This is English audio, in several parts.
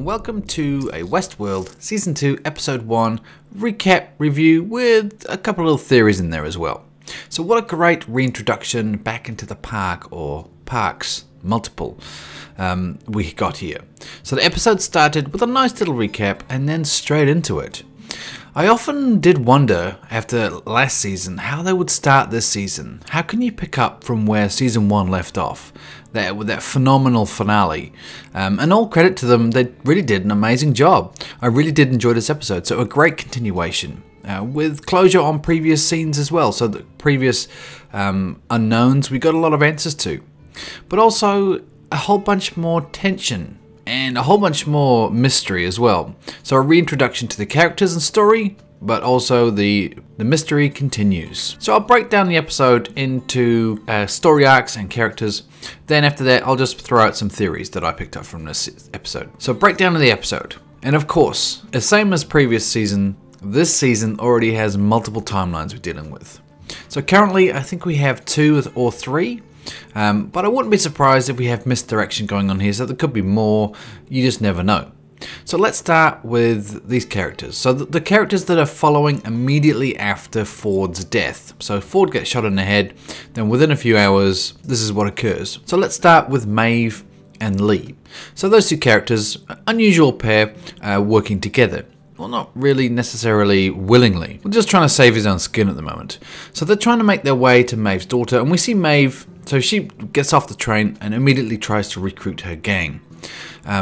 and welcome to a Westworld Season 2 Episode 1 recap review with a couple of little theories in there as well. So what a great reintroduction back into the park, or parks, multiple, we got here. So the episode started with a nice little recap and then straight into it. I often did wonder after last season how they would start this season. How can you pick up from where Season 1 left off? With that phenomenal finale. And all credit to them, they really did an amazing job. I really did enjoy this episode, so a great continuation. With closure on previous scenes as well, so the previous unknowns we got a lot of answers to. But also a whole bunch more tension. And a whole bunch more mystery as well. So a reintroduction to the characters and story, but also the mystery continues. So I'll break down the episode into story arcs and characters. Then after that, I'll just throw out some theories that I picked up from this episode. So breakdown of the episode. And of course, the same as previous season, this season already has multiple timelines we're dealing with. So currently, I think we have 2 or 3. But I wouldn't be surprised if we have misdirection going on here, so there could be more, you just never know. So let's start with these characters. So the characters that are following immediately after Ford's death. So Ford gets shot in the head, then within a few hours, this is what occurs. So let's start with Maeve and Lee. So those two characters, unusual pair, working together. Well, not really necessarily willingly. We're just trying to save his own skin at the moment. So they're trying to make their way to Maeve's daughter, and we see Maeve, so she gets off the train and immediately tries to recruit her gang.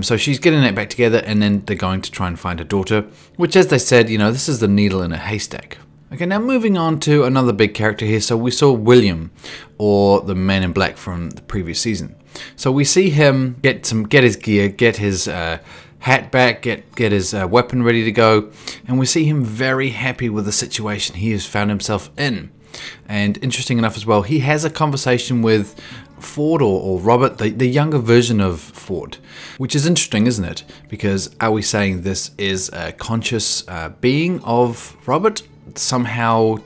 So she's getting it back together, and then they're going to try and find her daughter, which, as they said, you know, this is the needle in a haystack. Okay, now moving on to another big character here. So we saw William, or the Man in Black from the previous season. So we see him get his gear, get his hat back, get his weapon ready to go, and we see him very happy with the situation he has found himself in. And interesting enough as well, he has a conversation with Ford or Robert, the younger version of Ford, which is interesting, isn't it? Because are we saying this is a conscious being of Robert, somehow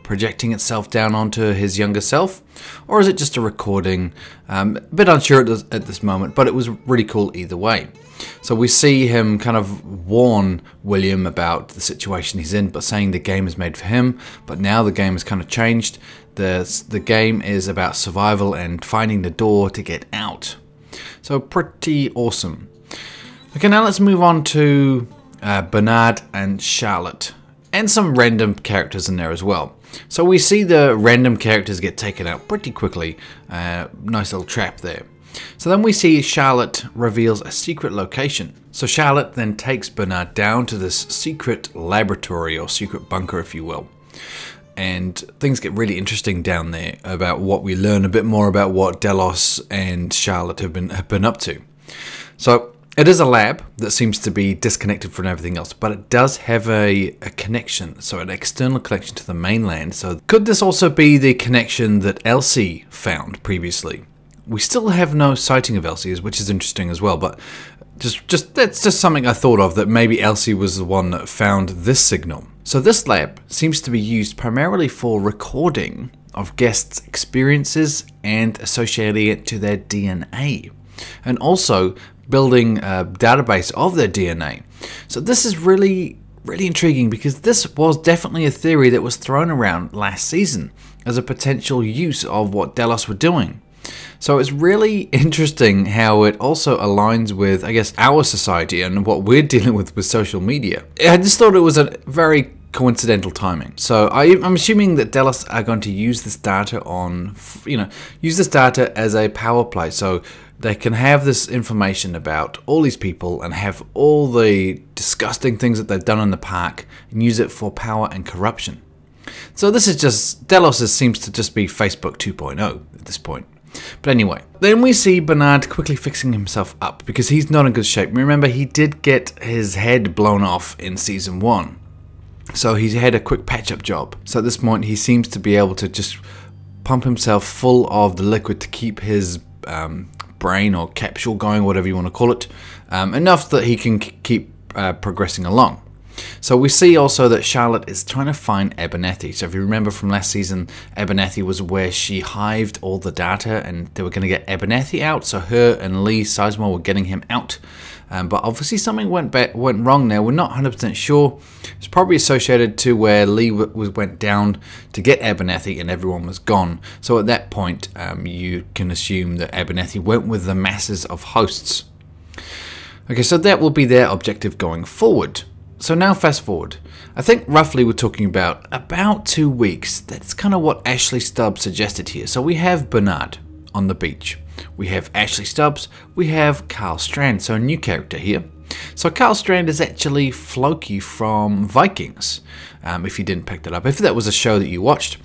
projecting itself down onto his younger self? Or is it just a recording? A bit unsure at this moment, but it was really cool either way. So we see him kind of warn William about the situation he's in, but saying the game is made for him. But now the game has kind of changed. The game is about survival and finding the door to get out. So pretty awesome. Okay, now let's move on to Bernard and Shallot. And some random characters in there as well. So we see the random characters get taken out pretty quickly. Nice little trap there. So then we see Shallot reveals a secret location. So Shallot then takes Bernard down to this secret laboratory, or secret bunker if you will. And things get really interesting down there about what we learn a bit more about what Delos and Shallot have been up to. So it is a lab that seems to be disconnected from everything else, but it does have a connection, so an external connection to the mainland. So could this also be the connection that Elsie found previously? We still have no sighting of Elsie, which is interesting as well, but that's just something I thought of, that maybe Elsie was the one that found this signal. So this lab seems to be used primarily for recording of guests' experiences and associating it to their DNA, and also building a database of their DNA. So this is really intriguing, because this was definitely a theory that was thrown around last season as a potential use of what Delos were doing. So it's really interesting how it also aligns with, I guess, our society and what we're dealing with social media. I just thought it was a very coincidental timing. So I'm assuming that Delos are going to use this data use this data as a power play. So they can have this information about all these people and have all the disgusting things that they've done in the park and use it for power and corruption. So this is just, Delos seems to just be Facebook 2.0 at this point. But anyway, then we see Bernard quickly fixing himself up because he's not in good shape. Remember, he did get his head blown off in Season 1. So he's had a quick patch-up job. So at this point, he seems to be able to just pump himself full of the liquid to keep his brain or capsule going, whatever you want to call it, enough that he can keep progressing along. So we see also that Shallot is trying to find Abernathy. So if you remember from last season, Abernathy was where she hived all the data and they were going to get Abernathy out. So her and Lee Sizemore were getting him out. But obviously something went wrong there. We're not 100% sure. It's probably associated to where Lee went down to get Abernathy and everyone was gone. So at that point, you can assume that Abernathy went with the masses of hosts. Okay, so that will be their objective going forward. So now fast forward. I think roughly we're talking about 2 weeks. That's kind of what Ashley Stubbs suggested here. So we have Bernard on the beach. We have Ashley Stubbs. We have Carl Strand. So a new character here. So Carl Strand is actually Floki from Vikings. If you didn't pick that up. If that was a show that you watched,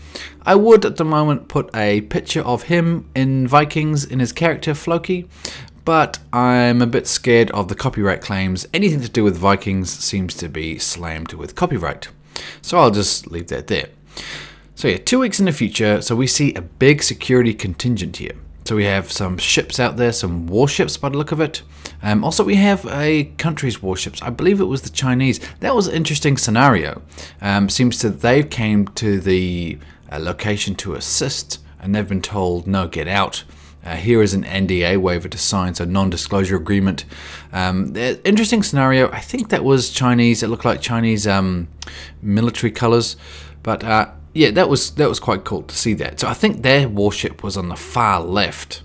I would at the moment put a picture of him in Vikings in his character Floki. But I'm a bit scared of the copyright claims. Anything to do with Vikings seems to be slammed with copyright. So I'll just leave that there. So yeah, 2 weeks in the future, so we see a big security contingent here. So we have some ships out there, some warships by the look of it. Also we have a country's warships. I believe it was the Chinese. That was an interesting scenario. Seems that they came to the location to assist and they've been told, no, get out. Here is an NDA waiver to sign, so non-disclosure agreement. Interesting scenario. I think that was Chinese. It looked like Chinese military colors, but yeah, that was quite cool to see that. So I think their warship was on the far left,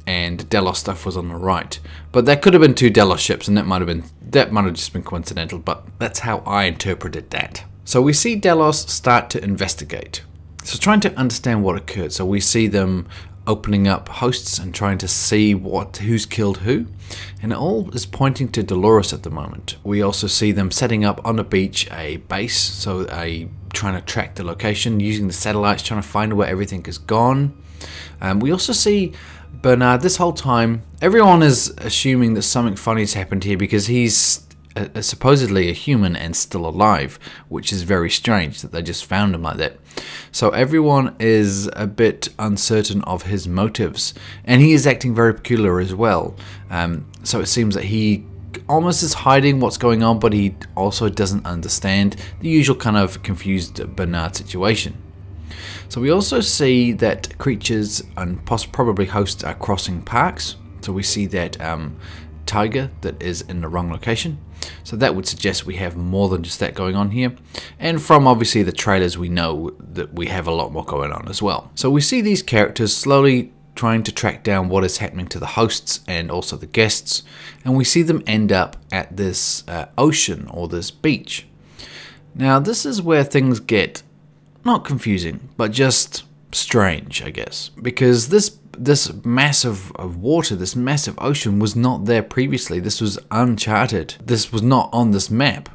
and Delos stuff was on the right. But that could have been 2 Delos ships, and that might have just been coincidental. But that's how I interpreted that. So we see Delos start to investigate. So trying to understand what occurred. So we see them opening up hosts and trying to see who's killed who, and it all is pointing to Dolores at the moment. We also see them setting up on the beach a base, so trying to track the location using the satellites, trying to find where everything is gone. We also see Bernard this whole time. Everyone is assuming that something funny has happened here because he's supposedly a human and still alive, which is very strange that they just found him like that. So everyone is a bit uncertain of his motives, and he is acting very peculiar as well. So it seems that he almost is hiding what's going on, but he also doesn't understand the usual kind of confused Bernard situation. So we also see that creatures and probably hosts are crossing parks. So we see that tiger that is in the wrong location. So that would suggest we have more than just that going on here. And from obviously the trailers we know that we have a lot more going on as well. So we see these characters slowly trying to track down what is happening to the hosts and also the guests. And we see them end up at this ocean or this beach. Now this is where things get not confusing, but just strange, I guess. Because this mass of water, this massive ocean was not there previously. This was uncharted. This was not on this map.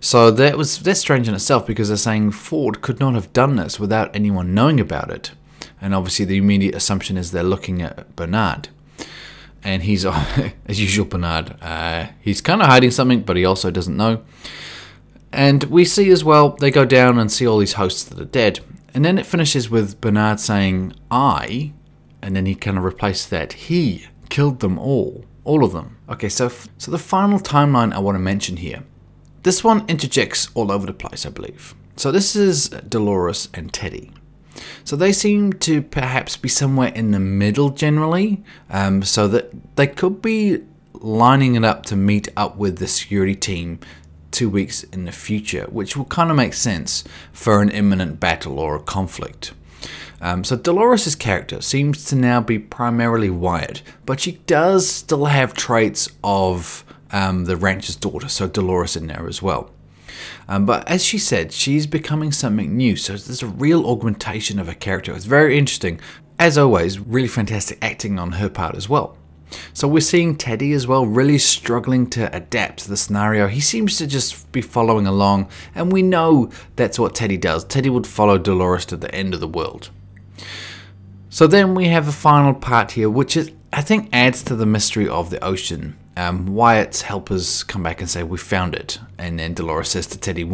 So that's strange in itself, because they're saying Ford could not have done this without anyone knowing about it. And obviously the immediate assumption is they're looking at Bernard. And he's, as usual, Bernard. He's kind of hiding something, but he also doesn't know. And we see as well, they go down and see all these hosts that are dead. And then it finishes with Bernard saying, I, and then he kind of replaced that, he killed them all of them. Okay, so the final timeline I want to mention here. This one interjects all over the place, I believe. So this is Dolores and Teddy. So they seem to perhaps be somewhere in the middle generally, so that they could be lining it up to meet up with the security team 2 weeks in the future, which will kind of make sense for an imminent battle or a conflict. So Dolores' character seems to now be primarily wired, but she does still have traits of the rancher's daughter, so Dolores in there as well. But as she said, she's becoming something new, so there's a real augmentation of her character. It's very interesting. As always, really fantastic acting on her part as well. So we're seeing Teddy as well, really struggling to adapt to the scenario. He seems to just be following along, and we know that's what Teddy does. Teddy would follow Dolores to the end of the world. So then we have the final part here, which is, I think, adds to the mystery of the ocean. Wyatt's helpers come back and say, we found it. And then Dolores says to Teddy,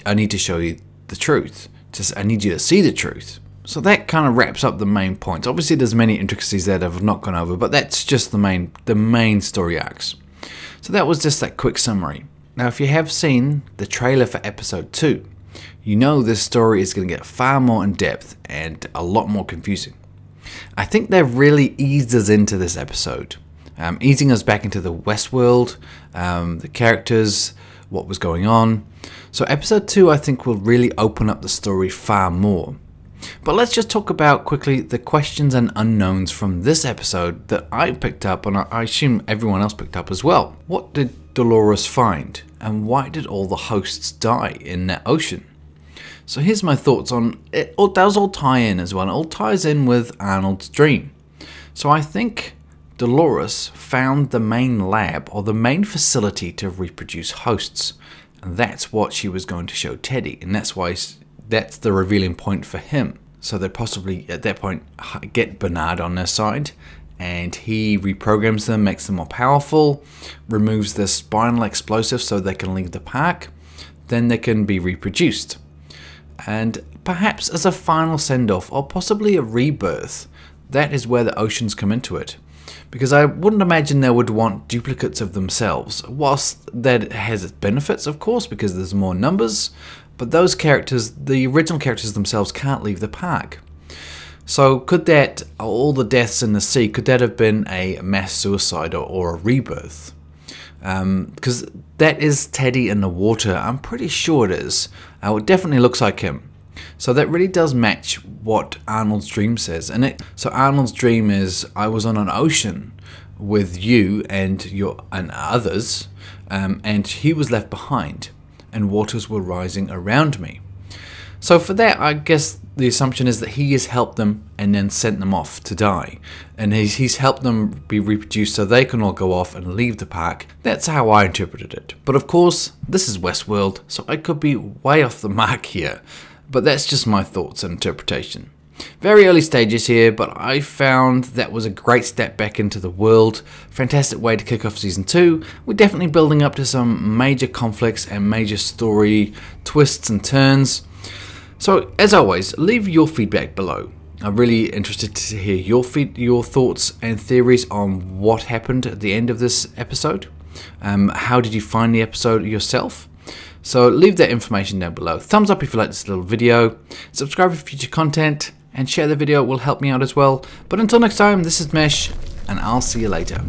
I need to show you the truth. I need you to see the truth. So that kind of wraps up the main points. Obviously there's many intricacies that I've not gone over, but that's just the main story arcs. So that was just that quick summary. Now, if you have seen the trailer for episode 2, you know this story is going to get far more in depth and a lot more confusing. I think they've really eased us into this episode, easing us back into the Westworld, the characters, what was going on. So episode 2, I think, will really open up the story far more. But let's just talk about quickly the questions and unknowns from this episode that I picked up, and I assume everyone else picked up as well. What did Dolores find, and why did all the hosts die in that ocean? So here's my thoughts on it. It does all tie in as well. It all ties in with Arnold's dream. So I think Dolores found the main lab, or the main facility to reproduce hosts. And that's what she was going to show Teddy, and that's why that's the revealing point for him. So they possibly at that point get Bernard on their side, and he reprograms them, makes them more powerful, removes the spinal explosive so they can leave the park. Then they can be reproduced. And perhaps as a final send-off, or possibly a rebirth, that is where the oceans come into it. Because I wouldn't imagine they would want duplicates of themselves, whilst that has its benefits, of course, because there's more numbers, but those characters, the original characters themselves, can't leave the park. So could that, all the deaths in the sea, could that have been a mass suicide or a rebirth? Because that is Teddy in the water. I'm pretty sure it is. It definitely looks like him. So that really does match what Arnold's dream says. So Arnold's dream is, I was on an ocean with you and others, and he was left behind, and waters were rising around me. So for that, I guess the assumption is that he has helped them and then sent them off to die. And he's helped them be reproduced so they can all go off and leave the park. That's how I interpreted it. But of course, this is Westworld, so I could be way off the mark here. But that's just my thoughts and interpretation. Very early stages here, but I found that was a great step back into the world. Fantastic way to kick off season 2. We're definitely building up to some major conflicts and major story twists and turns. So, as always, leave your feedback below. I'm really interested to hear your thoughts and theories on what happened at the end of this episode. How did you find the episode yourself? So leave that information down below. Thumbs up if you like this little video. Subscribe for future content, and share the video. It will help me out as well. But until next time, this is Mesh, and I'll see you later.